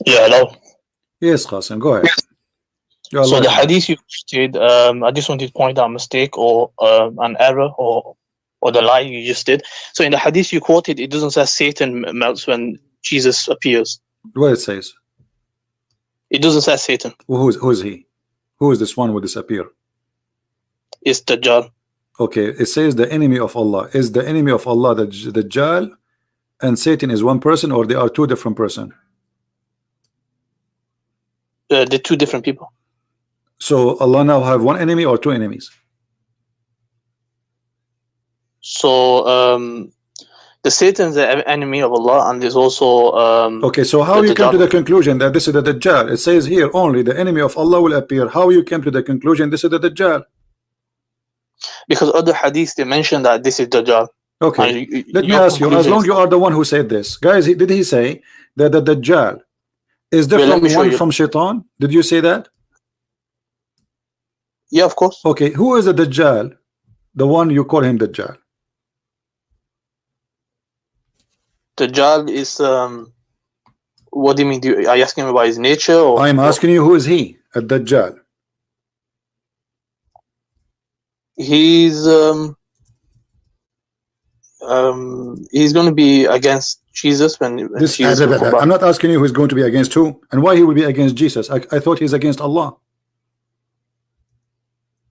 Yeah, hello. Yes, Qasim, go ahead. So the hadith you stated, I just wanted to point out a mistake or an error or the lie you just did. So in the hadith you quoted, it doesn't say Satan melts when Jesus appears. What it says? It doesn't say Satan. Well, who is he? Who is this one who will disappear? It's Dajjal. Okay, it says the enemy of Allah. Is the enemy of Allah the Dajjal and Satan is one person, or they are two different persons? They're two different people. So Allah now have one enemy or two enemies? So the Satan is the enemy of Allah, and there's also okay, so how you come to the conclusion that this is the Dajjal? It says here only the enemy of Allah will appear. How you came to the conclusion this is the Dajjal? Because other hadiths they mention that this is Dajjal. Okay, let me ask you, as long you are the one who said this, guys, did he say that the Dajjal is different one from Shaitan? Did you say that? Yeah, of course. Okay, who is the Dajjal? The one you call him Dajjal? Dajjal is what do you mean? Are you asking me about his nature? Or I'm asking you, who is he? A Dajjal. He's going to be against Jesus when Jesus will come back. I'm not asking you who's going to be against who and why he will be against Jesus. I thought he's against Allah.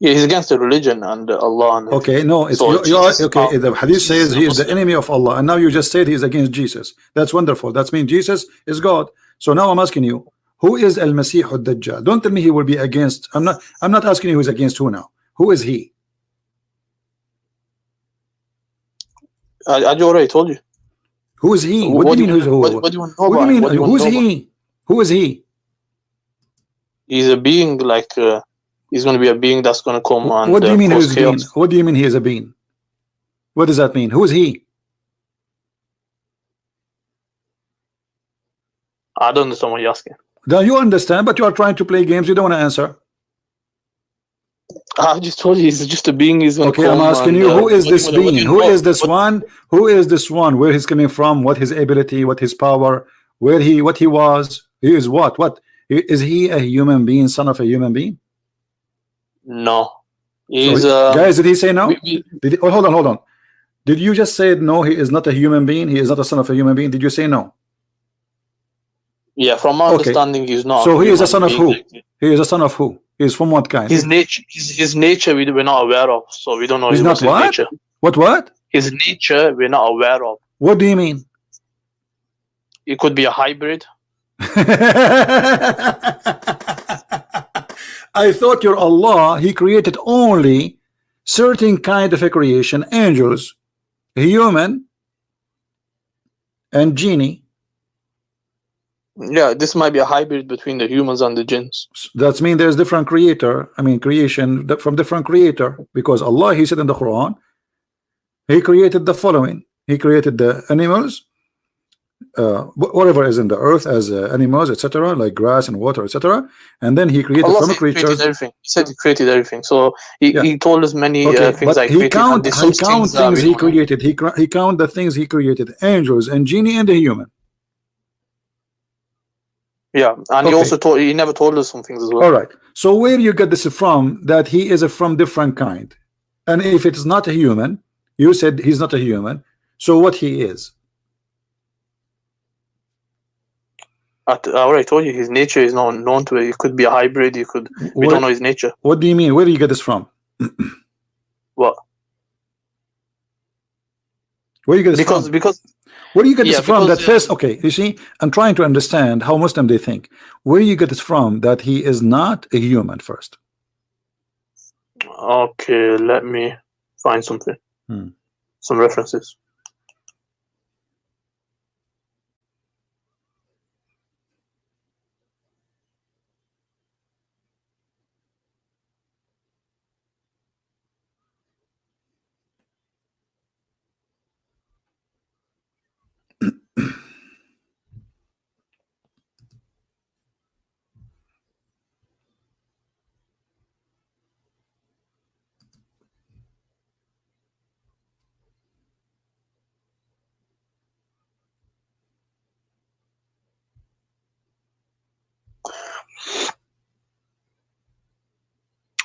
Yeah, he's against the religion and Allah. And okay, no, it's so you are okay. The hadith says he is the enemy of Allah, and now you just said he's against Jesus. That's wonderful. That means Jesus is God. So now I'm asking you, who is Al-Masih ad-Dajjal? Don't tell me he will be against. I'm not asking you who's against who now. Who is he? I already told you. Who is he? What do you mean? What do you want to know about him? Who is he? Who is he? He's a being like. He's going to be a being that's going to come and what do you mean who's being? What do you mean he is a being? What does that mean? Who is he? I don't understand what you're asking. Now you understand, but you are trying to play games. You don't want to answer. I just told you he's just a being. He's going to come. I'm asking you, who is this being? Who is this one? Who is this one? Where he's coming from? What his ability? What his power? Where he? What he was? He is what? What is he? A human being? Son of a human being? No. He's guys, did he say no? Hold on. Did you just say no? He is not a human being. He is not a son of a human being. Did you say no? Yeah, from my understanding, he's not. So he is a son of who? He is a son of who? He is from what kind? His nature. His nature we're not aware of, so we don't know. He's not what? Nature. What? His nature we're not aware of. What do you mean? It could be a hybrid. I thought your Allah, he created only certain kind of a creation, angels, human, and genie. Yeah, this might be a hybrid between the humans and the jinns. That means there's different creator. I mean, creation from different creator, because Allah, he said in the Quran, he created the following. He created the animals, whatever is in the earth as animals, etc., like grass and water, etc. And then he created Allah from creatures. Created everything. He said he created everything. So he told us many things but he count things he created. He count the things he created: angels and genie and the human. Yeah, and he never told us some things as well. All right. So where you get this from? That he is from different kind, and if it's not a human, you said he's not a human. So what he is? I already told you his nature is not known to it. It could be a hybrid. We don't know his nature. What do you mean? Where do you get this from? What? Where do you get this from? Because where do you get this from? That first, okay, you see, I'm trying to understand how Muslim they think. Where do you get this from that he is not a human first? Okay, let me find something. Some references.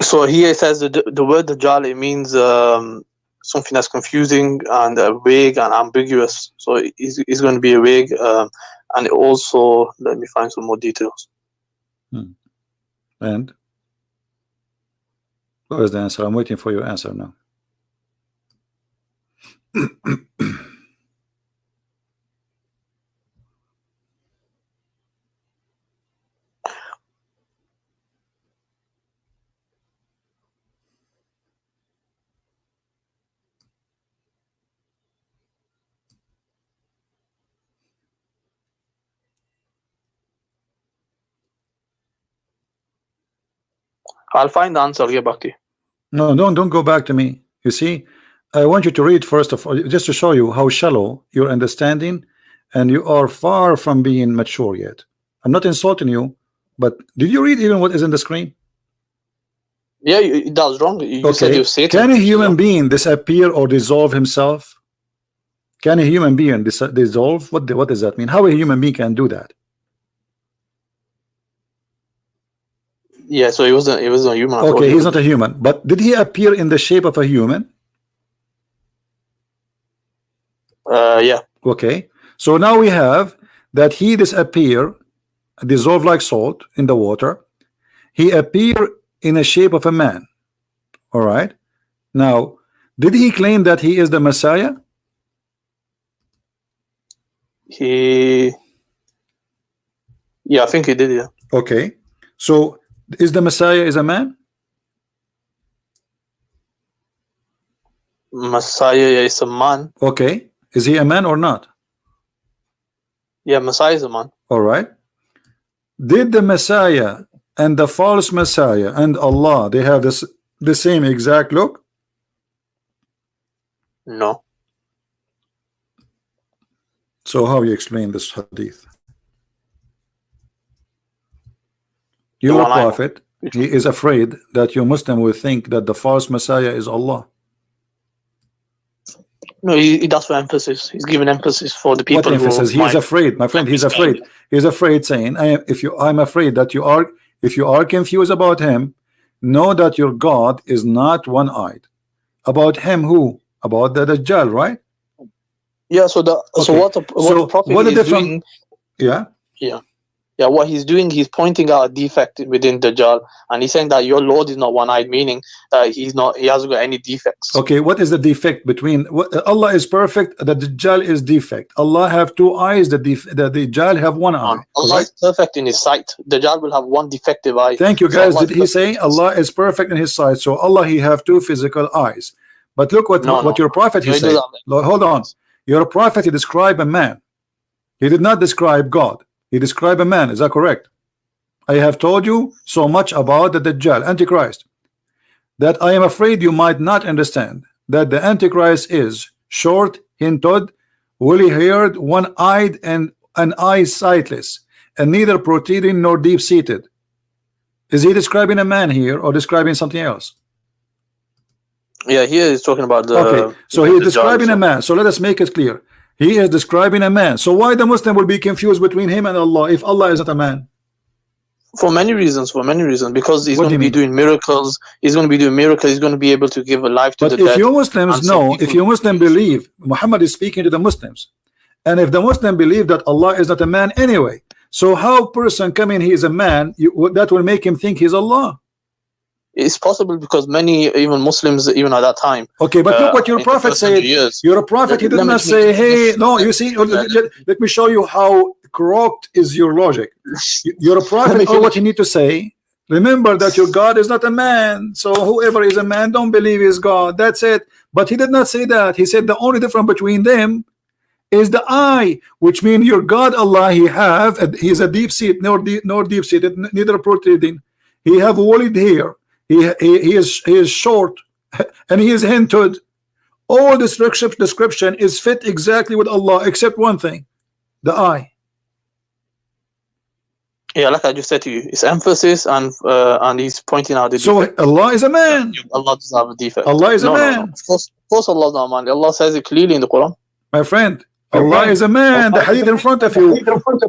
So here it says the word Dajjal, it means something that's confusing and vague and ambiguous. So it's going to be vague, and also let me find some more details. And what is the answer? I'm waiting for your answer now. I'll find the answer. I'll get back to you. No, don't go back to me. You see, I want you to read first of all, just to show you how shallow your understanding, and you are far from being mature yet. I'm not insulting you, but did you read even what is in the screen? Yeah, that was wrong. You said you Satan. Can a human being disappear or dissolve himself? Can a human being dissolve? What does that mean? How a human being can do that? Yeah, so he wasn't a human. Okay, he's not a human, but did he appear in the shape of a human? Yeah. Okay, so now we have that he disappear, dissolve like salt in the water. He appear in the shape of a man. All right. Now, did he claim that he is the Messiah? Yeah, I think he did. Yeah. Okay, so is the Messiah is a man? Messiah is a man. Okay, is he a man or not? Yeah, Messiah is a man. All right. Did the Messiah and the false Messiah and Allah, they have the same exact look? No. So how you explain this hadith? You're a prophet. He is afraid that your Muslim will think that the false Messiah is Allah. No, he does for emphasis. He's giving emphasis for the people. What emphasis? He is afraid, my friend. He's afraid. He's afraid, saying, I'm afraid that if you are confused about him, know that your God is not one-eyed. About him, who? About the Dajjal, right? Yeah. So the prophet is doing. Yeah. Yeah. Yeah, what he's doing, he's pointing out a defect within Dajjal, and he's saying that your Lord is not one-eyed, meaning he hasn't got any defects. Okay, what is the defect between Allah is perfect, the Dajjal is defect. Allah have two eyes, the Dajjal have one eye. Allah is perfect in his sight. Dajjal will have one defective eye. Thank you, guys. Did he say Allah is perfect in his sight? So Allah, he have two physical eyes. But look what your prophet he said. Hold on. Your prophet, he described a man. He did not describe God. He described a man. Is that correct? I have told you so much about the Dajjal, AntiChrist, that I am afraid you might not understand that the AntiChrist is short, hinted, woolly-haired, one-eyed, and an eye sightless, and neither protruding nor deep-seated. Is he describing a man here or describing something else? Yeah, here he's talking about the. Okay, so he is describing a man. So let us make it clear. He is describing a man. So why the Muslim will be confused between him and Allah if Allah is not a man? For many reasons. Because he's going to be doing miracles. He's going to be doing miracles. He's going to be able to give a life to the dead. But if you Muslims know, if you Muslim believe Muhammad is speaking to the Muslims, and if the Muslim believe that Allah is not a man anyway, so how person coming he is a man, that will make him think he's Allah? It's possible because many even Muslims even at that time. Okay, but look what your prophet said. You're a prophet. He did not say, hey, no, you see, let me show you how corrupt is your logic. You're a prophet. All what you need to say, remember that your God is not a man. So whoever is a man, don't believe is God. That's it. But he did not say that. He said the only difference between them is the eye, which means your God Allah, he is a deep seat, nor deep seated, neither protruding. He have woolly hair. He is short and he is hinted. All this description is fit exactly with Allah except one thing, the eye. Yeah, like I just said to you, it's emphasis and he's pointing out the defect. Allah is a man. Allah does have a defect. Allah is a man. No. Of course Allah is not a man. Allah says it clearly in the Quran. My friend, Allah is a man. The hadith in front of you.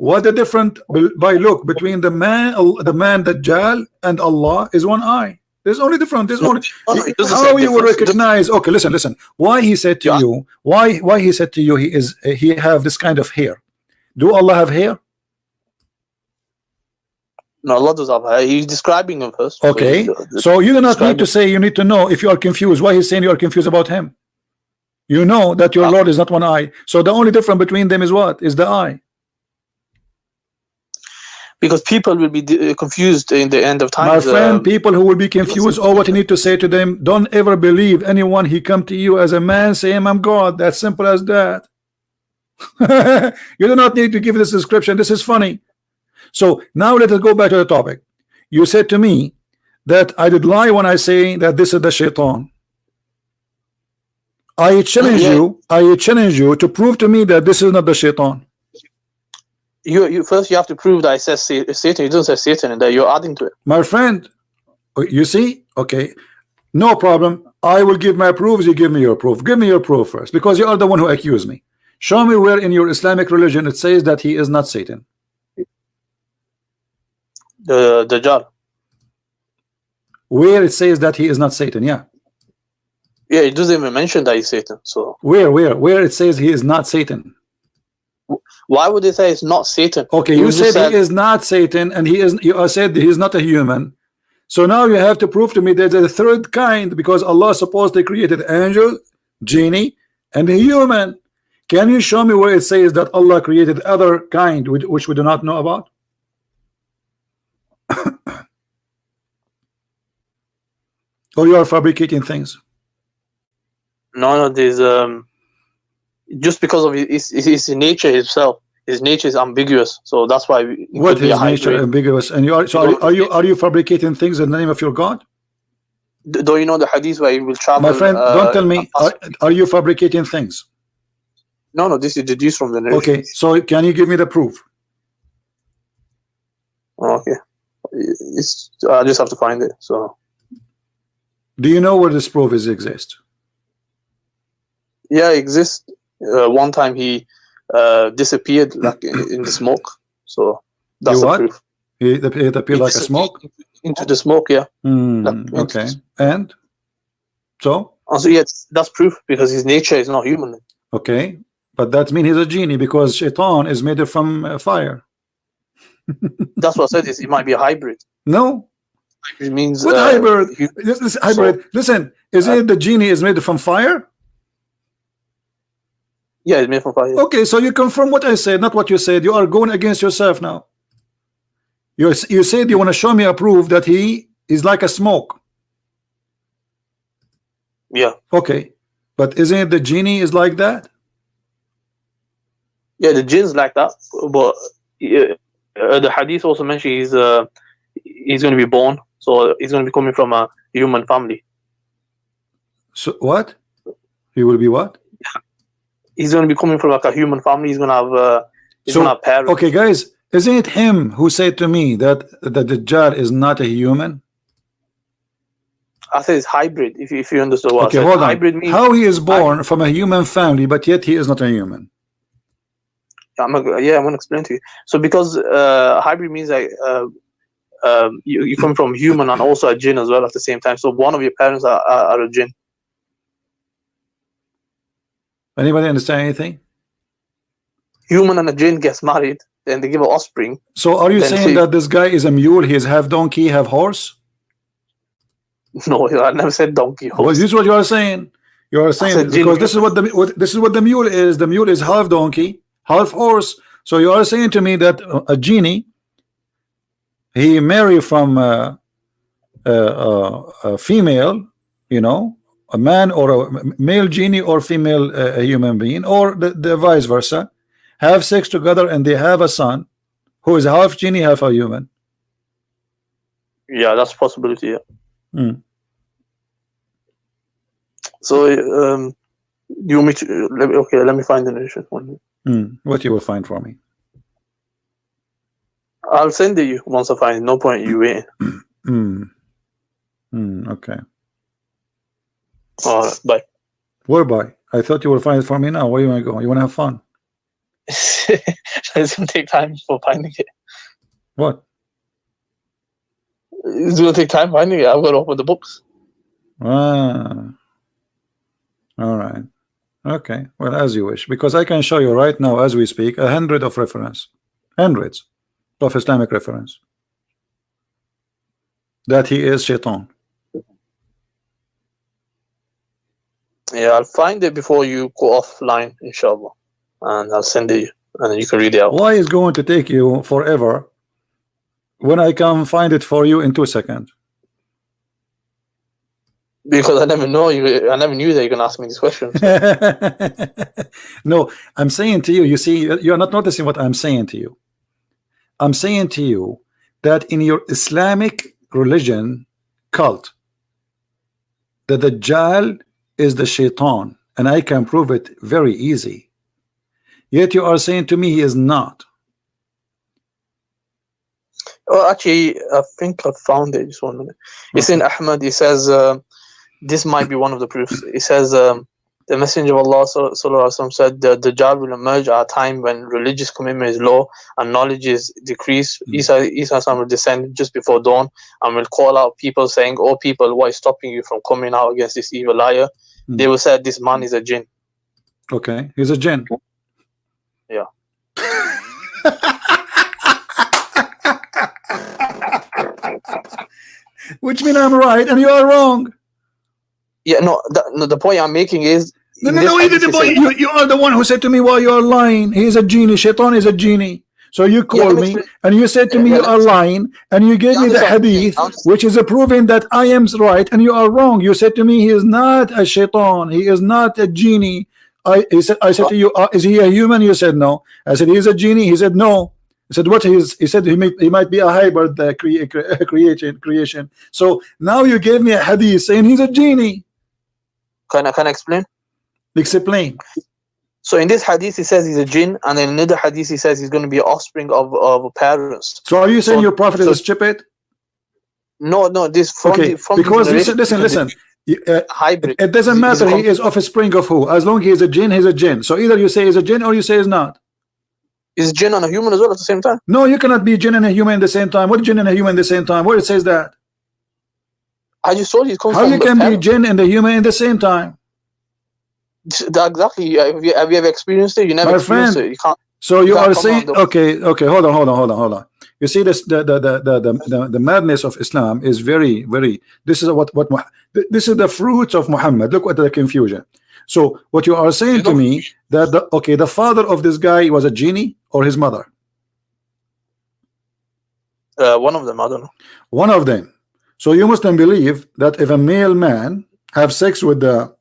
What the difference by look between the man Dajjal and Allah is one eye. There's only different. There's only how you will recognize. Okay, listen. Why he said to you? Why he said to you? He have this kind of hair. Do Allah have hair? No, Allah does have hair. He's describing him first. Okay, so you do not need to say. You need to know if you are confused. Why he's saying you are confused about him? You know that your Lord is not one eye. So the only difference between them is what? Is the eye. Because people will be confused in the end of time. My friend, people who will be confused, all what you need to say to them, don't ever believe anyone he come to you as a man saying I'm God. That's simple as that. You do not need to give this description. This is funny. So now let us go back to the topic. You said to me that I did lie when I say that this is the shaitan. I challenge you to prove to me that this is not the shaitan. You first you have to prove that it says Satan. It doesn't say Satan, and that you're adding to it. My friend, you see, okay, no problem. I will give my proofs. You give me your proof. Give me your proof first, because you are the one who accused me. Show me where in your Islamic religion it says that he is not Satan. The Dajjal. Where it says that he is not Satan? Yeah. Yeah, it doesn't even mention that he's Satan. So where it says he is not Satan? Why would they say it's not Satan? Okay, you said he is not Satan, and he is. You said he is not a human. So now you have to prove to me there's a third kind, because Allah supposedly created angel, genie, and a human. Can you show me where it says that Allah created other kind which we do not know about? Or you are fabricating things? No, there's just because of his nature himself. His nature is ambiguous, so that's why. What is nature ambiguous? And you are are you fabricating things in the name of your God? Do you know the hadith where he will travel? My friend, don't tell me. Are you fabricating things? No, this is deduced from the narration. Okay, so can you give me the proof? Okay, I just have to find it. So, do you know where this proof exists? Yeah, it exists. One time he disappeared like in the smoke. So that's the proof. It appeared like a smoke? Into the smoke, yeah. Okay. And so? Also, yeah, that's proof, because his nature is not human. Okay. But that means he's a genie, because shaitan is made from fire. That's what I said. It might be a hybrid. No. Hybrid means what hybrid? Hybrid. Listen, isn't it the genie is made from fire? Yeah, it's made from fire. Okay, so you confirm what I said, not what you said. You are going against yourself now. You said you want to show me a proof that he is like a smoke. Yeah. Okay, but isn't it the genie is like that? Yeah, the jinn's like that. But the hadith also mentions he's going to be born, so he's going to be coming from a human family. So what? He will be what? He's going to be coming from like a human family. He's going to have going to have parents. Okay, guys, isn't it him who said to me that the Dajjal is not a human? I said it's hybrid. If you understand what okay, I said. Hold on. Hybrid means how he is born from a human family, but yet he is not a human. I'm going to explain to you. So because hybrid means like you come from human and also a jinn as well at the same time. So one of your parents are a jinn. Anybody understand anything? Human and a jinn gets married, then they give an offspring. So are you saying that this guy is a mule? He is half donkey, half horse? No, I never said donkey. Horse. Well, this is what you are saying. You are saying because this is what the mule is. The mule is half donkey, half horse. So you are saying to me that a genie, he marry from a female, you know, a man, or a male genie or female a human being, or the vice versa, have sex together and they have a son who is half genie, half a human. Yeah, that's a possibility. Yeah. So you want me to let me find the narration one. What you will find for me? I'll send it you once I find it. No point you waiting. Okay. All right, bye. Whereby? I thought you will find it for me now. Where you want to go? You want to have fun? It's gonna take time for finding it. What? It's gonna take time finding it. I've got to open the books. Ah, all right. Okay, well, as you wish, because I can show you right now as we speak 100 of reference, hundreds of Islamic reference that he is shaitan. Yeah, I'll find it before you go offline, inshallah, and I'll send it you, and then you can read it out. Why is going to take you forever when I can find it for you in 2 seconds? Because I never know you. I never knew that you're gonna ask me these questions. No, I'm saying to you, you see, you're not noticing what I'm saying to you. I'm saying to you that in your Islamic religion cult, the Dajjal is the shaitan, and I can prove it very easy. Yet you are saying to me he is not. Well, actually, I think I found it. Just 1 minute. It's in Ahmad. It says this might be one of the proofs. It says the Messenger of Allah sallallahu alaihi wasallam said the Dajjal will emerge at a time when religious commitment is low and knowledge is decreased. Isa will descend just before dawn and will call out people saying, "Oh people, what is stopping you from coming out against this evil liar?" They will say this man is a jinn. Okay, he's a jinn. Yeah. Which means I'm right and you are wrong. Yeah, no, the point I'm making is No, the point. You are the one who said to me, "Well, you are lying. He is a genie. Shaitan is a genie." So you called me and you said to me, "You are lying," and you gave me the hadith, which is proving that I am right and you are wrong. You said to me, "He is not a shaitan. He is not a genie." I said to you, "Is he a human?" You said no. I said, "He is a genie." He said no. I said, "What is?" He said, "He might be a hybrid creation." So now you gave me a hadith saying he's a genie. Can I explain? Explain. So in this hadith, he says he's a jinn, and in another hadith, he says he's going to be offspring of parents. So are you saying your prophet is stupid? No, this from because listen. Hybrid. It doesn't matter. He is offspring of who? As long as he is a jinn, he's a jinn. So either you say he's a jinn or you say he's not. Is jinn and a human as well at the same time? No, you cannot be jinn and a human at the same time. What jinn and a human at the same time? Where it says that? I just told you it comes how from you can be jinn and the human at the same time? Exactly. Have you ever experienced it? You never experienced it. You can't. So you are saying, okay, hold on. You see this, the madness of Islam is very. This is this is the fruits of Muhammad. Look at the confusion. So what you are saying to me that the father of this guy was a genie or his mother? One of them. I don't know. One of them. So you must then believe that if a male man have sex with the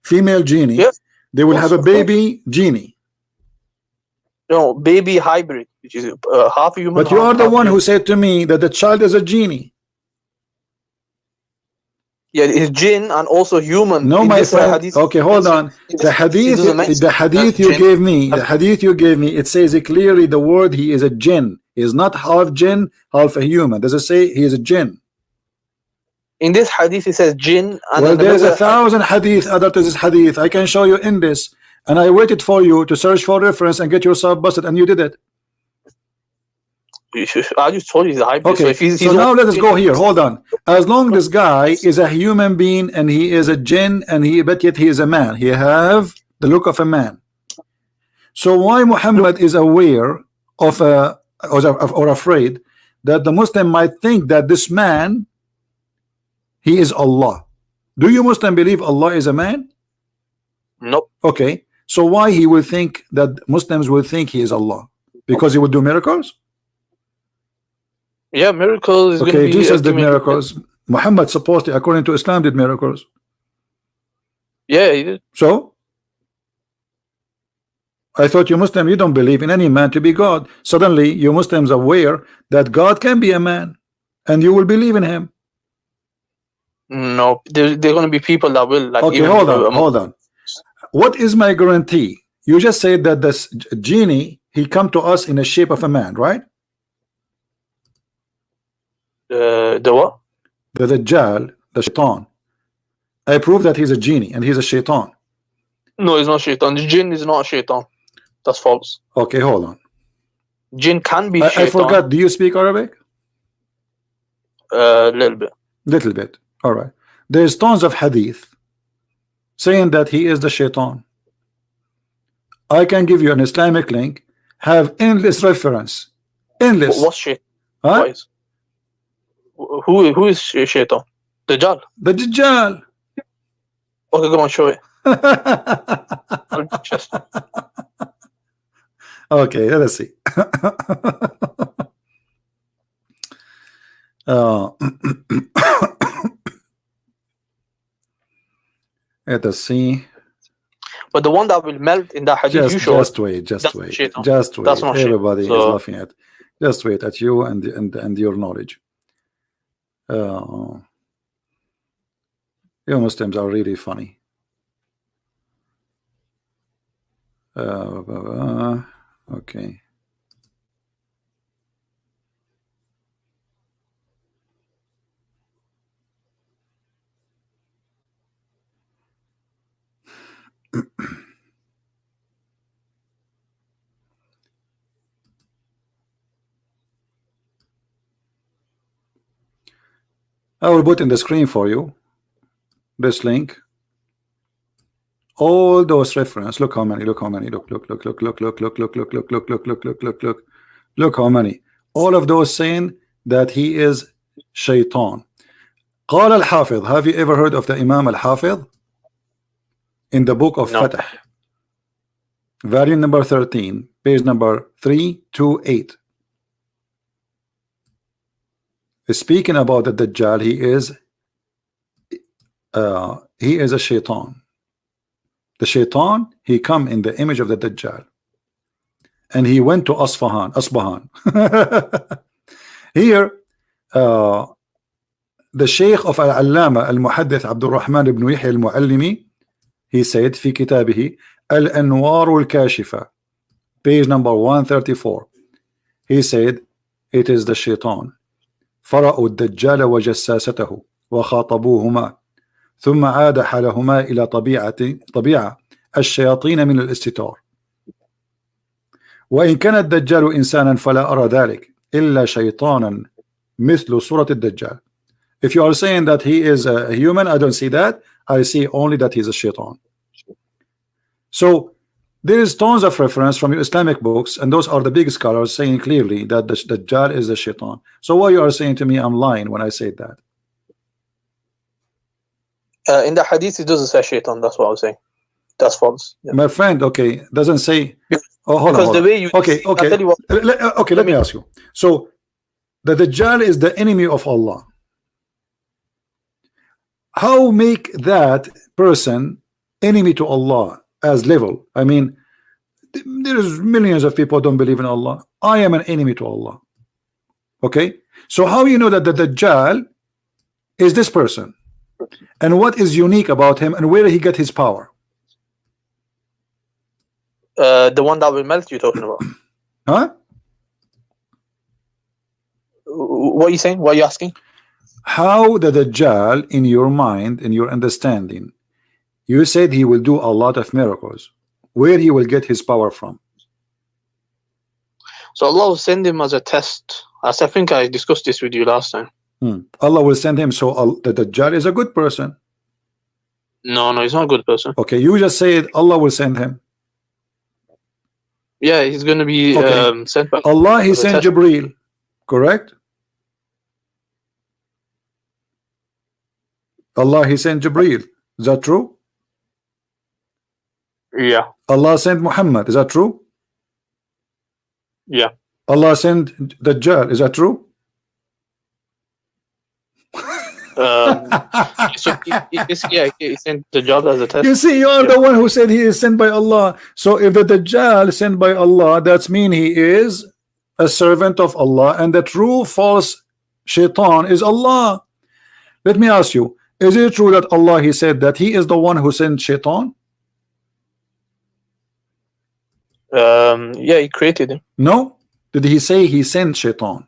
female genie, yes, they will have a baby genie. No, baby hybrid, which is half human. But you are the one who said to me that the child is a genie. Yeah, it's jinn and also human. No, my friend. Okay, hold on. The hadith you gave me, it says clearly the word he is a jinn. He is not half jinn, half a human. Does it say he is a jinn? In this hadith, it says jinn. And well, there's 1,000 hadith other to this hadith. I can show you in this. And I waited for you to search for reference and get yourself busted, and you did it. I just told you the hybrid. Okay, so now let us go here. Hold on. As long as this guy is a human being and he is a jinn, but yet he is a man. He have the look of a man. So why Muhammad is aware of or afraid that the Muslim might think that this man, he is Allah? Do you Muslim believe Allah is a man? Nope. Okay. So why he will think that Muslims will think he is Allah? Because he will do miracles? Yeah, miracles. Okay, Jesus did miracles. Muhammad supposedly, according to Islam, did miracles. Yeah, he did. So I thought you Muslim, you don't believe in any man to be God. Suddenly you Muslims are aware that God can be a man, and you will believe in him. No, there's going to be people that will. Like, okay, hold on. What is my guarantee? You just said that this genie, he come to us in the shape of a man, right? The what? The Dajjal, the shaitan. I prove that he's a genie and he's a shaitan. No, he's not shaitan. The jinn is not a shaitan. That's false. Okay, hold on. Jinn can be shaitan. I forgot. Do you speak Arabic? Little bit. Little bit. All right. There's tons of hadith saying that he is the shaitan. I can give you an Islamic link, have endless reference. Endless. What's shaitan? Huh? What is? Who is shaitan? Dajjal. The Dajjal. Okay, go on, show it. Okay, let's see. Let us see. But the one that will melt in that hadith you showed. Just wait. Just wait. That's not Everybody is so, laughing at. Just wait at you and your knowledge. You Muslims are really funny. Okay. I will put in the screen for you this link. All those reference. Look how many. Look how many. Look how many. All of those saying that he is shaitan. قال الحافظ. Have you ever heard of the Imam al-Hafidh? In the book of Fatah, volume number 13, page number 328. Speaking about the Dajjal, he is a shaitan. The shaitan, he come in the image of the Dajjal, and he went to Asfahan. Here the Sheikh of Al-Allama Al-Muhaddith Abdul Rahman ibn Yahya Al-Muallimi, he said في كتابه الأنوار الكاشفة, page number 134, he said it is the shaitan. فرأوا الدجال وجساسته وخاطبوهما ثم عاد حالهما إلى طبيعة الشياطين من الاستتار. وإن كان الدجال إنسانا فلا أرى ذلك إلا شيطانا مثل صورة الدجال. If you are saying that he is a human, I don't see that. I see only that he's a shaitan. So there is tons of reference from your Islamic books, and those are the big scholars saying clearly that the Dajjal is the shaitan. So why you are saying to me I'm lying when I say that? In the hadith it doesn't say shaitan. That's what I was saying. That's false. Yeah. My friend, okay, doesn't say. Oh, hold on. The way you okay, let me ask you. So the Dajjal is the enemy of Allah. How make that person enemy to Allah as level? I mean, there is millions of people don't believe in Allah. I am an enemy to Allah. Okay, so how you know that the Dajjal is this person, and what is unique about him, and where he get his power? The one that will melt you're talking about. Huh? What are you saying? What are you asking? How the Dajjal, in your mind, in your understanding, you said he will do a lot of miracles. Where he will get his power from? So Allah will send him as a test. As I think I discussed this with you last time. Allah will send him. So the Dajjal is a good person. No, he's not a good person. Okay, you just said Allah will send him. Yeah, he's going to be sent by Allah. He sent Jibreel, correct? Allah, he sent Jibreel. Is that true? Yeah. Allah sent Muhammad. Is that true? Yeah. Allah sent Dajjal. Is that true? So he sent Dajjal as a test. You see, you are the one who said he is sent by Allah. So if the Dajjal is sent by Allah, that means he is a servant of Allah, and the true false shaitan is Allah. Let me ask you, is it true that Allah, he said that he is the one who sent shaitan? Yeah, he created him. No. Did he say he sent shaitan?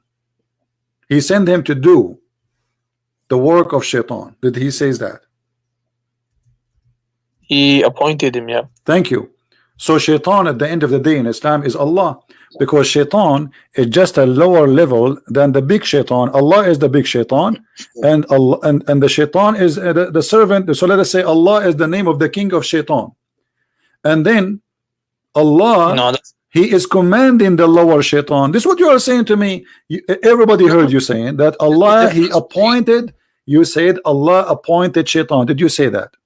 He sent him to do the work of shaitan. Did he say that? He appointed him, yeah. Thank you. So shaitan at the end of the day in Islam is Allah, because shaitan is just a lower level than the big shaitan. Allah is the big shaitan, and Allah and the shaitan is the servant. So let us say Allah is the name of the king of shaitan, and then Allah, he is commanding the lower shaitan. This is what you are saying to me. Everybody heard you saying that Allah, he appointed. You said Allah appointed shaitan. Did you say that?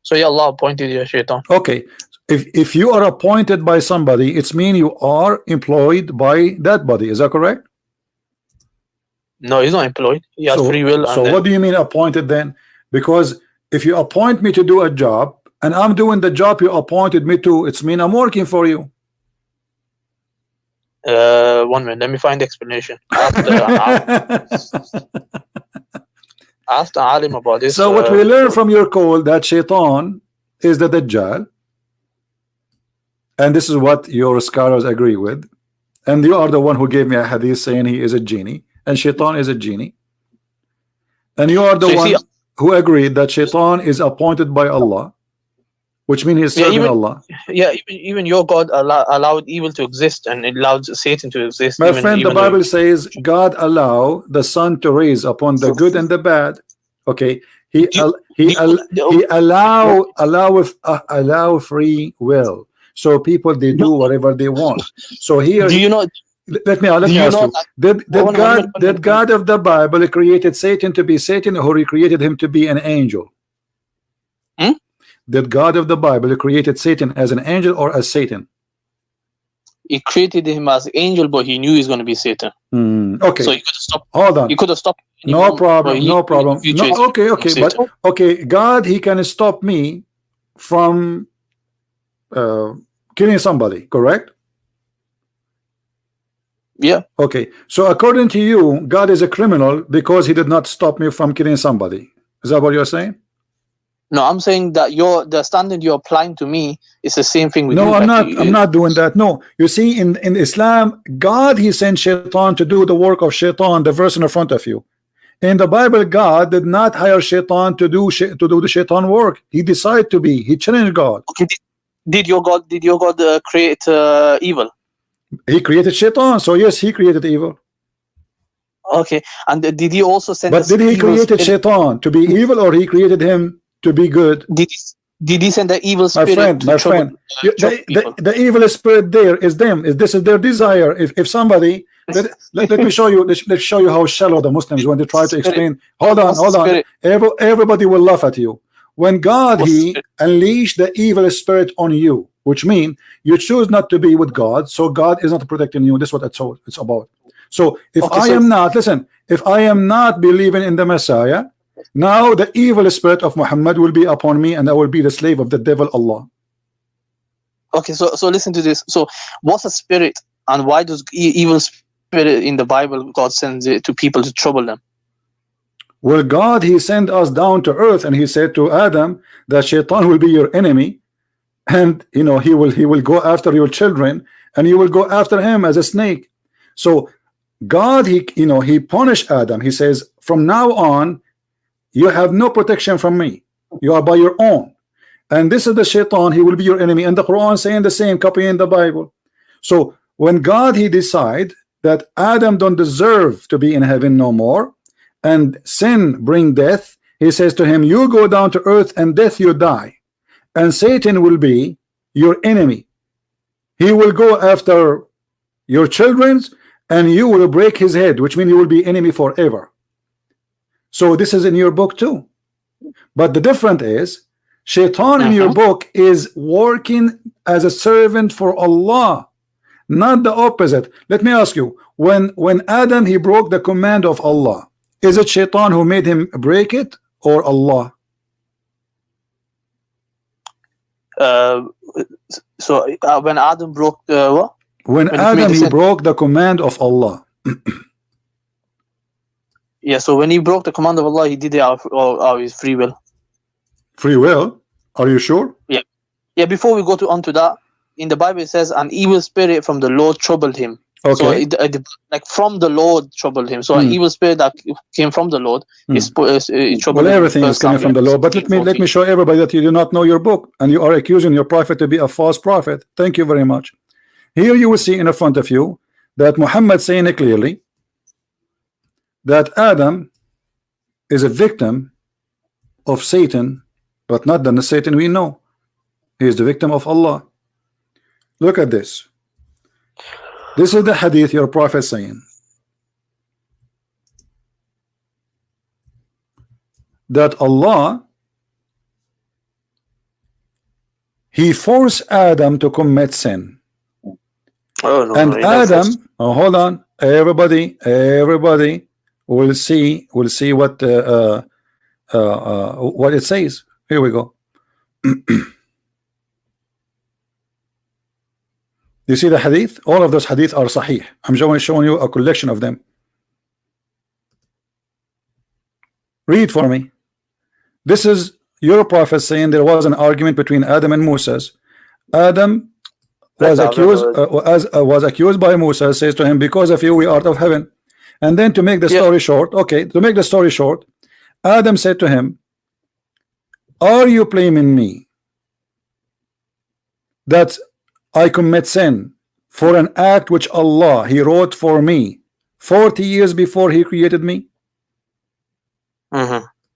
So yeah, Allah appointed you a shaitan. Okay, if you are appointed by somebody, it's mean you are employed by that body. Is that correct? No, he's not employed. He has free will. So what do you mean appointed then? Because if you appoint me to do a job and I'm doing the job you appointed me to, it's mean I'm working for you. 1 minute, let me find the explanation. Ask the alim about this. So what we learn from your call, that shaitan is the Dajjal, and this is what your scholars agree with, and you are the one who gave me a hadith saying he is a genie and shaitan is a genie, and you are the one who agreed that shaitan is appointed by Allah, which means he's serving Allah. Yeah, even your God allowed evil to exist, and it allowed Satan to exist. My friend, the Bible says God allow the sun to raise upon the good and the bad. Okay, he allow free will, so people they do whatever they want. So here, do you know? Let me ask you: Did God of the Bible created Satan to be Satan, or he created him to be an angel? That God of the Bible created Satan as an angel or as Satan? He created him as angel, but he knew he's going to be Satan. Okay. So he could have stopped. Hold on. He could have stopped. No problem. No problem. No, okay. But okay, God, he can stop me from killing somebody, correct? Yeah. Okay. So according to you, God is a criminal because he did not stop me from killing somebody. Is that what you're saying? No, I'm saying that the standard you're applying to me is the same thing with you. No, I'm not. I'm not doing that. No, you see, in Islam, God, he sent shaitan to do the work of shaitan. The verse in front of you. In the Bible, God did not hire shaitan to do the shaitan work. He decided to be. He challenged God. Okay. Did your God create evil? He created shaitan. So yes, he created evil. Okay. And did he also send? But did he create shaitan to be evil, or he created him to be good? Did he send the evil spirit? My friend, the evil spirit there is them. This is their desire. If somebody let me show you. Let's show you how shallow the Muslims when they try to explain. Hold on. Everybody will laugh at you when God he unleashed the evil spirit on you, which means you choose not to be with God, so God is not protecting you. This is what it's about. So if I am not believing in the Messiah, now the evil spirit of Muhammad will be upon me, and I will be the slave of the devil Allah. Okay, so listen to this. So what's a spirit, and why does evil spirit in the Bible God sends it to people to trouble them? Well, God, he sent us down to earth, and he said to Adam that shaitan will be your enemy, and he will go after your children, and you will go after him as a snake. So God, he punished Adam. He says, from now on, you have no protection from me. You are by your own. And this is the shaitan. He will be your enemy. And the Quran saying the same, copying the Bible. So when God, he decide that Adam don't deserve to be in heaven no more, and sin bring death, he says to him, you go down to earth, and death you die. And Satan will be your enemy. He will go after your children's, and you will break his head, which means you will be enemy forever. So this is in your book too. But the difference is shaitan in your book is working as a servant for Allah, not the opposite. Let me ask you, when Adam he broke the command of Allah, is it shaitan who made him break it, or Allah? When Adam broke what? When Adam he broke the command of Allah. Yeah, so when he broke the command of Allah, he did it out of his free will. Free will? Are you sure? Yeah. Before we go on to that, in the Bible it says, an evil spirit from the Lord troubled him. Okay. So like from the Lord troubled him. So an evil spirit that came from the Lord is troubled. Well, everything is coming from the Lord. But let me show everybody that you do not know your book, and you are accusing your prophet to be a false prophet. Thank you very much. Here you will see in front of you that Muhammad saying it clearly that Adam is a victim of Satan, but not the Satan we know. He is the victim of Allah. Look at this. This is the hadith your prophet saying that Allah, he forced Adam to commit sin. Oh, no, and Adam, hold on, everybody will see what it says. Here we go. You see the hadith? All of those hadith are sahih. I'm showing you a collection of them. Read for me. This is your prophet saying there was an argument between Adam and Moses. Adam was accused by Moses, says to him, because of you we are out of heaven. And then to make the story short, Adam said to him, are you blaming me that I commit sin for an act which Allah he wrote for me 40 years before he created me?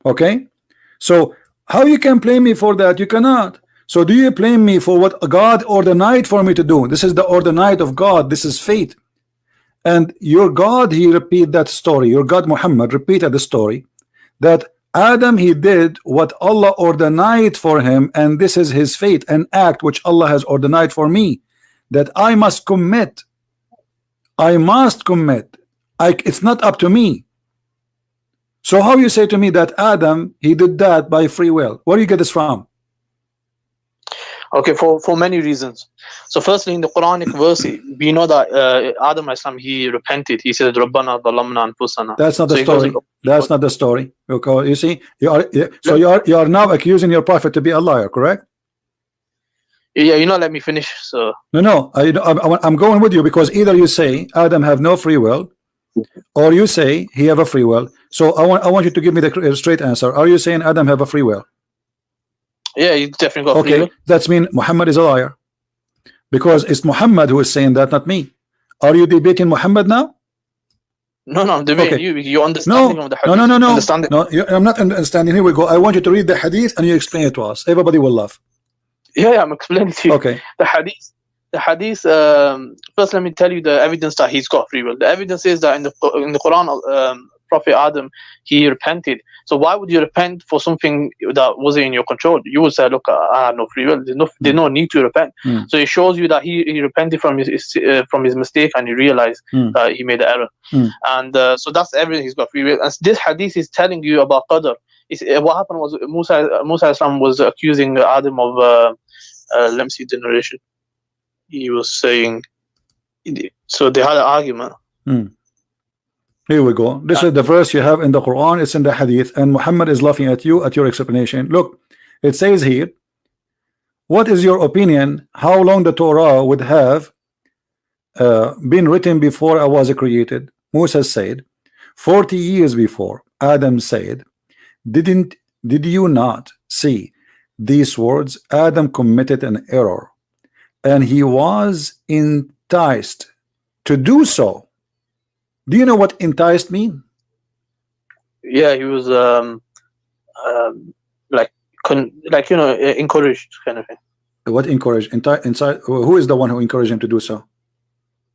Okay, so how you can blame me for that? You cannot. So do you blame me for what God ordained for me to do? This is the ordained of God. This is fate. And your God, he repeat that story. Your God Muhammad repeated the story that Adam, he did what Allah ordained for him, and this is his fate, an act which Allah has ordained for me, that I must commit. It's not up to me. So how you say to me that Adam, he did that by free will? Where do you get this from? Okay, for many reasons. So firstly, in the Quranic verse, we know that Adam Islam, he repented. He said, Rabbana dhalamna anfusana. That's not the story. That's not the story. Okay, you see, you are now accusing your prophet to be a liar, correct? Yeah, let me finish. So no, I'm going with you, because either you say Adam have no free will, or you say he have a free will. So I want you to give me the straight answer. Are you saying Adam have a free will? Yeah, you definitely got free will. That's mean Muhammad is a liar, because it's Muhammad who is saying that, not me. Are you debating Muhammad now? No, I'm debating you. You understanding of the hadith. No, I'm not understanding. Here we go. I want you to read the hadith and you explain it to us. Everybody will laugh. Yeah, I'm explaining to you. Okay. The hadith. First, let me tell you the evidence that he's got free will. The evidence is that in the Quran, Prophet Adam, he repented. So why would you repent for something that wasn't in your control? You would say, look, I have no free will. There's no need to repent. So it shows you that he repented from his mistake, and he realized that he made the error. And so that's everything. He's got free will. And this hadith is telling you about qadr. What happened was Musa Islam was accusing Adam of let me see the narration. He was saying, so they had an argument. Here we go. This is the verse you have in the Quran. It's in the hadith, and Muhammad is laughing at you at your explanation. Look, it says here, what is your opinion how long the Torah would have been written before I was created? Musa said 40 years before. Adam said, did you not see these words? Adam committed an error, and he was enticed to do so. Do you know what enticed mean? Yeah, he was encouraged, kind of thing. What encouraged? Inside, who is the one who encouraged him to do so?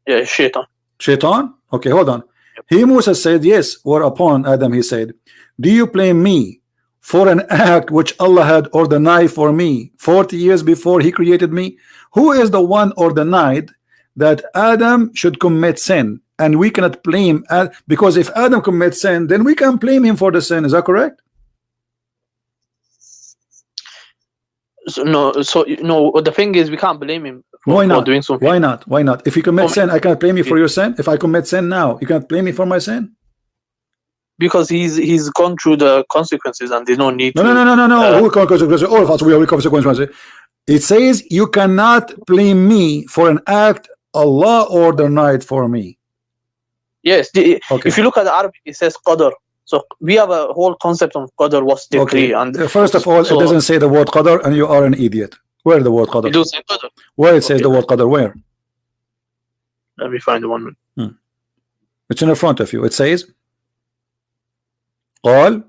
Yeah, Shaitan. Shaitan? Okay, hold on. He, Musa, said, yes. Whereupon Adam, he said, do you blame me for an act which Allah had ordained for me 40 years before he created me? Who is the one ordained that Adam should commit sin? And we cannot blame, because if Adam commits sin, then we can blame him for the sin. Is that correct? No, the thing is, we can't blame him for doing something. Why not? Why not? If you commit sin, I cannot blame you for your sin. If I commit sin now, you cannot blame me for my sin. Because he's gone through the consequences, and there's no need to. No. Who consequences? All of us, we are consequences. It says you cannot blame me for an act Allah ordained for me. Yes, if you look at the Arabic, it says qadar. So we have a whole concept of qadar, what's decree. And first of all, it doesn't say the word qadar, and you are an idiot. Where the word qadar? It does say qadar. Where it says the word qadar? Where? Let me find the one. It's in front of you. It says قال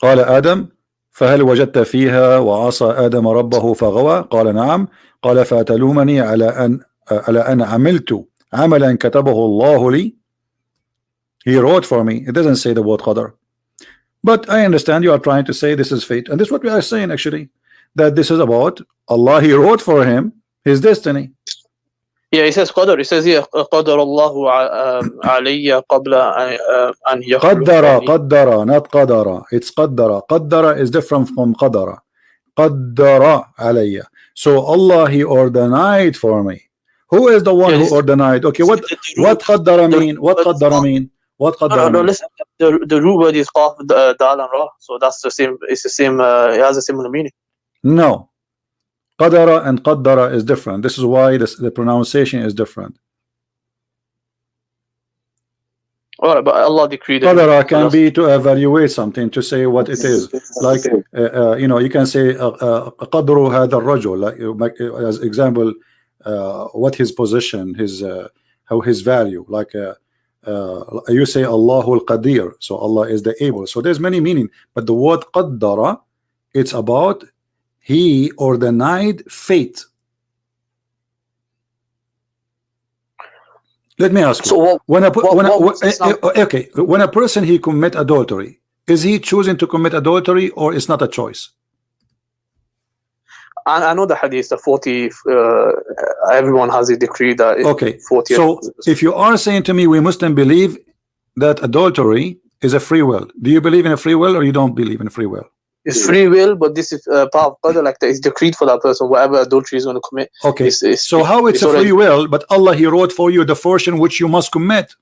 آدم فهل وجدت فيها وعصى آدم ربه فغوى قال نعم قال فأتلومني على أن عملت عملا كتبه الله لي. He wrote for me. It doesn't say the word qadar. But I understand you are trying to say this is fate, and this is what we are saying actually, that this is about Allah. He wrote for him his destiny. Yeah, it says qadar. It says here qadar Allahu alayya qabla an yakhluqani. qaddara, not qadara. It's qaddara. Qaddara is different from qadara. Qaddara alayya. So Allah, He ordained for me. Who is the one who ordained? Okay, what qaddara mean? What qaddara mean? What qaddara mean? Listen, the root word is qaf, dal and ra. So that's the same. It's the same. It has a similar meaning. No. Qadara and qaddara is different. This is why the pronunciation is different. Alright, but Allah decreed it. Qadara can be to evaluate something, to say what it is. Like, you know, you can say qadru hadha ar-rajul, like, as example, what his position, how his value. Like, you say Allahul Qadir, so Allah is the able. So there's many meaning, but the word qaddara, it's about He ordained fate. Let me ask you. So when a person he commit adultery, is he choosing to commit adultery, or it's not a choice? I know the hadith, the 40. Everyone has a decree that. Okay. 40. So if you are saying to me, we Muslims believe that adultery is a free will, do you believe in a free will, or you don't believe in a free will? It's free will, but this is part of qadar, like that is decreed for that person, whatever adultery is going to commit. Okay, so how it's a free will, but Allah, He wrote for you the portion which you must commit?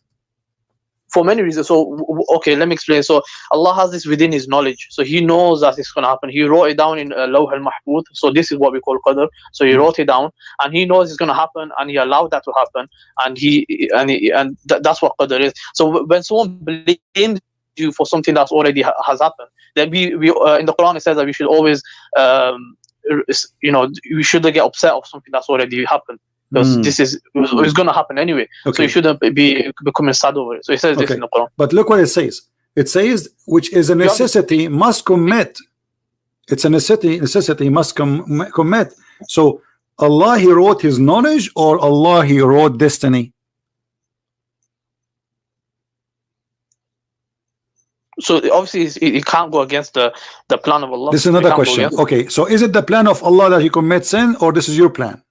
For many reasons. So, okay, let me explain. So, Allah has this within His knowledge. So, He knows that it's going to happen. He wrote it down in Lawh al-Mahfuz. So, this is what we call qadar. So, He wrote it down, and He knows it's going to happen, and He allowed that to happen, and that's what qadar is. So, when someone blames you for something that's already has happened, then we in the Quran it says that we should always you know, we shouldn't get upset of something that's already happened, because this is it's going to happen anyway. Okay. So you shouldn't be becoming sad over it. So it says this in the Quran. But look what it says. It says, which is a necessity, must commit. It's a necessity must commit. So Allah, He wrote His knowledge, or Allah, He wrote destiny? So obviously it can't go against the plan of Allah. This is another question. Okay, so is it the plan of Allah that He commits sin, or this is your plan?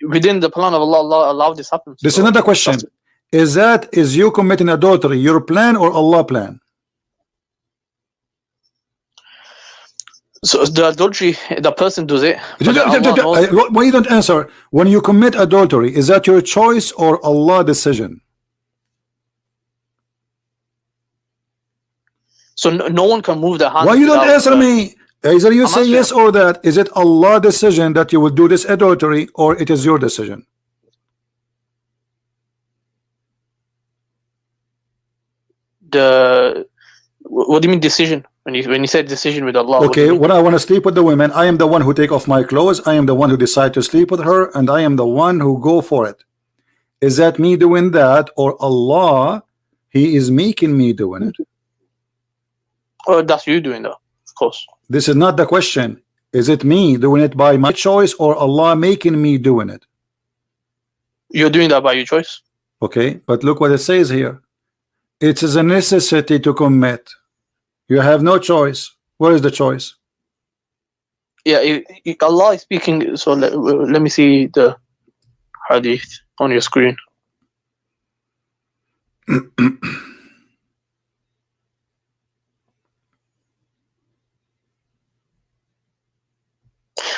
Within the plan of Allah, Allah allowed this happen. This is another question. Is you committing adultery your plan or Allah plan? So the adultery, the person does it. Why you don't answer? When you commit adultery, is that your choice or Allah decision? So no one can move their hand. Why you don't answer me? Either you say yes or that. Is it Allah decision that you will do this adultery, or it is your decision? What do you mean decision? When you said decision with Allah? Okay, when I want to sleep with the women, I am the one who take off my clothes. I am the one who decide to sleep with her, and I am the one who go for it. Is that me doing that, or Allah, He is making me doing it? Oh, that's you doing that, of course. This is not the question. Is it me doing it by my choice, or Allah making me doing it? You're doing that by your choice. Okay, but look what it says here. It is a necessity to commit. You have no choice. Where is the choice? Yeah, Allah is speaking. So let me see the hadith on your screen.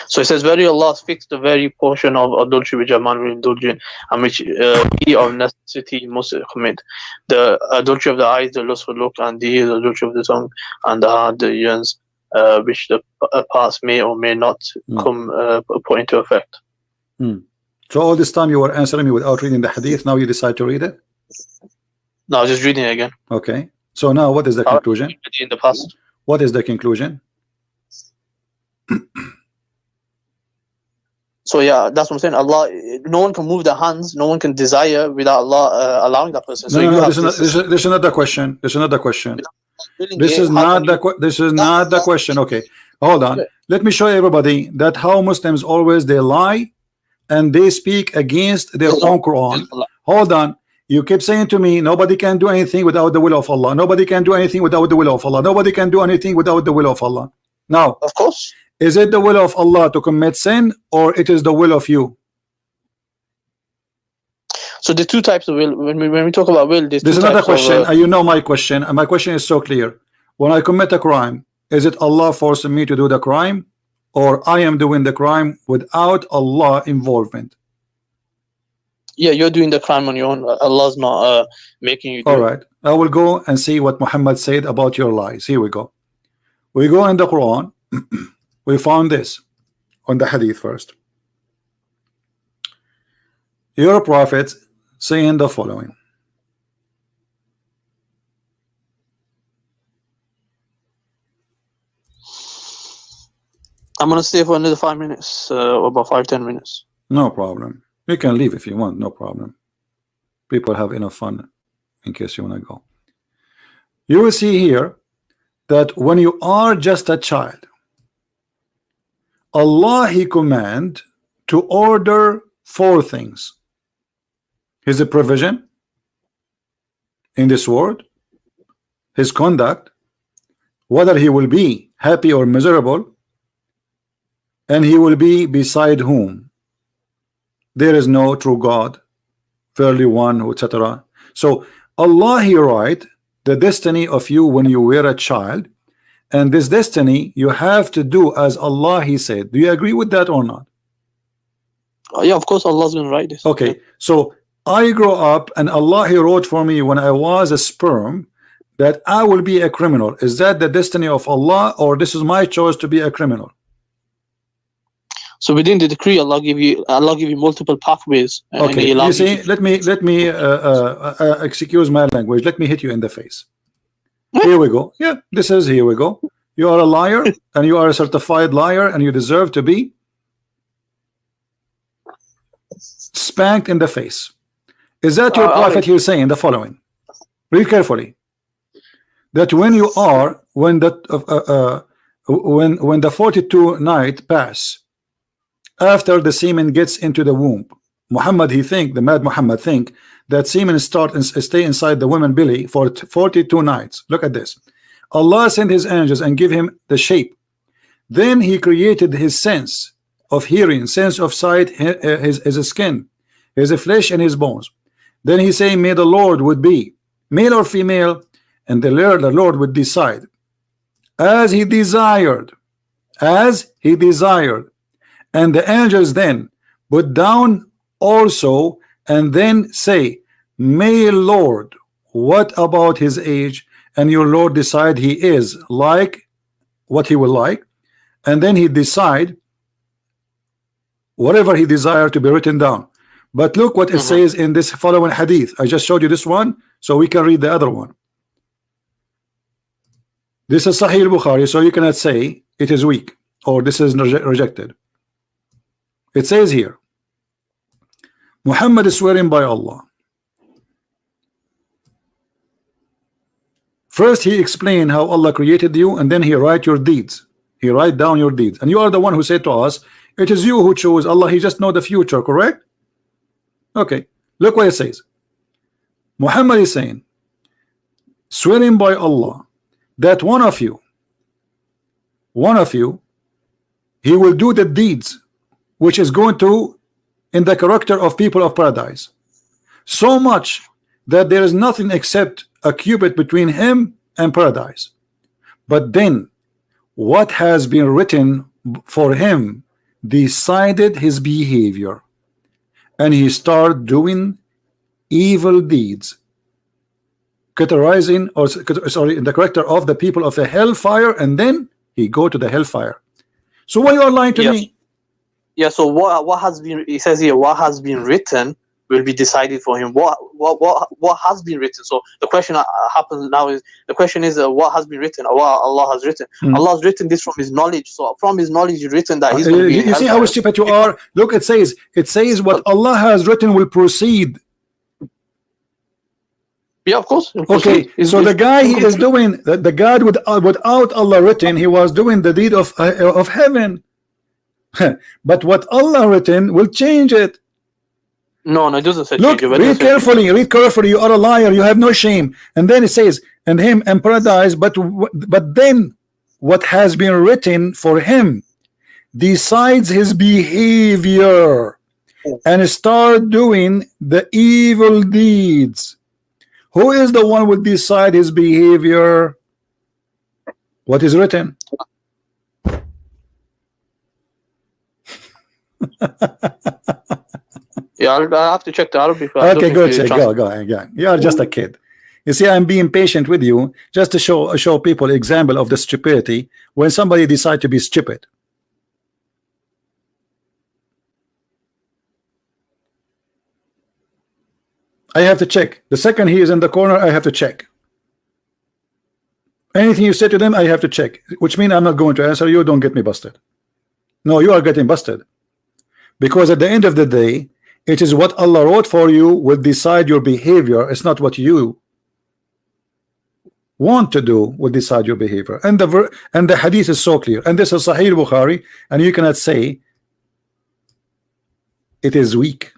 So it says, very Allah has fixed the very portion of adultery which a man will indulge in, and which he of necessity must commit. The adultery of the eyes, the lustful look, and the adultery of the tongue, and the heart, the yearns, which the parts may or may not come put into effect. So all this time you were answering me without reading the hadith. Now you decide to read it. No, I was just reading it again. Okay. So now what is the conclusion? In the past. What is the conclusion? So yeah, that's what I'm saying. Allah, no one can move their hands, no one can desire without Allah allowing that person. So this is not the question. This is not the question. This is not the question. Okay, hold on. Let me show everybody that how Muslims always they lie and they speak against their own Quran. Hold on. You keep saying to me, nobody can do anything without the will of Allah. Nobody can do anything without the will of Allah. Nobody can do anything without the will of Allah. Now, of course, is it the will of Allah to commit sin, or it is the will of you? So the two types of will. When we talk about will, this is another question. You know my question, and my question is so clear. When I commit a crime, is it Allah forcing me to do the crime, or I am doing the crime without Allah involvement? Yeah, you're doing the crime on your own. Allah's not making you do all right. I will go and see what Muhammad said about your lies. Here we go. We go in the Quran. We found this on the hadith first. Your prophet saying the following. I'm gonna stay for another 5 minutes, or about 5-10 minutes. No problem. You can leave if you want, no problem. People have enough fun in case you want to go. You will see here that when you are just a child, Allah He command to order 4 things. His provision in this world, His conduct, whether he will be happy or miserable, and he will be beside whom there is no true God, verily one, etc. So Allah He write the destiny of you when you were a child, and this destiny you have to do as Allah He said. Do you agree with that or not? Yeah, of course Allah's gonna write this. Okay, so I grow up and Allah He wrote for me when I was a sperm that I will be a criminal. Is that the destiny of Allah, or this is my choice to be a criminal? So within the decree, Allah give you multiple pathways. Okay, you see, let me excuse my language. Let me hit you in the face. Here we go. Yeah, this is, here we go. You are a liar, and you are a certified liar, and you deserve to be spanked in the face. Is that your prophet here saying the following? Read carefully. That when you are, when the 42 night pass, after the semen gets into the womb, Muhammad he think, the mad Muhammad think that semen start and stay inside the woman belly for 42 nights. Look at this. Allah sent his angels and give him the shape. Then he created his sense of hearing, sense of sight, his skin, his flesh and his bones. Then he say, may the Lord would be male or female, and the Lord would decide as he desired, and the angels then put down also, and then say, may Lord, what about his age? And your Lord decide he is like what he will like, and then he decide whatever he desire to be written down. But look what it says in this following hadith. I just showed you this one so we can read the other one. This is Sahih al-Bukhari, so you cannot say it is weak or this is rejected. It says here, Muhammad is swearing by Allah. First he explained how Allah created you, and then he write your deeds. He write down your deeds, and you are the one who said to us, it is you who chose. Allah, he just know the future, correct? Okay, look what it says. Muhammad is saying, swearing by Allah, that one of you, he will do the deeds which is going to in the character of people of paradise, so much that there is nothing except a cubit between him and paradise. But then what has been written for him decided his behavior, and he started doing evil deeds, categorizing, or sorry, in the character of the people of the hellfire, and then he go to the hellfire. So why you are lying to me? Yeah, so what has been, it says here, what has been written will be decided for him. What has been written? So the question happens now is, the question is what has been written, or what Allah has written. Allah has written this from His knowledge. So from His knowledge, He's written that He's going to be. You see how stupid you are? Look, it says what Allah has written will proceed. Yeah, of course. Okay, so the guy he is doing the God without Allah written, he was doing the deed of heaven. But what Allah written will change it. No, it doesn't say. Look, read carefully. Read carefully. You are a liar. You have no shame. And then it says, "And him and paradise." But then, what has been written for him decides his behavior and start doing the evil deeds. Who is the one who will decide his behavior? What is written? Yeah, I have to check the Arabic. Okay, go check. Go. You are just a kid. You see, I'm being patient with you just to show people example of the stupidity when somebody decide to be stupid. I have to check. The second he is in the corner, I have to check. Anything you say to them, I have to check. Which means I'm not going to answer you. Don't get me busted. No, you are getting busted. Because at the end of the day, it is what Allah wrote for you will decide your behavior. It's not what you want to do will decide your behavior. And the hadith is so clear. And this is Sahih Bukhari, and you cannot say it is weak.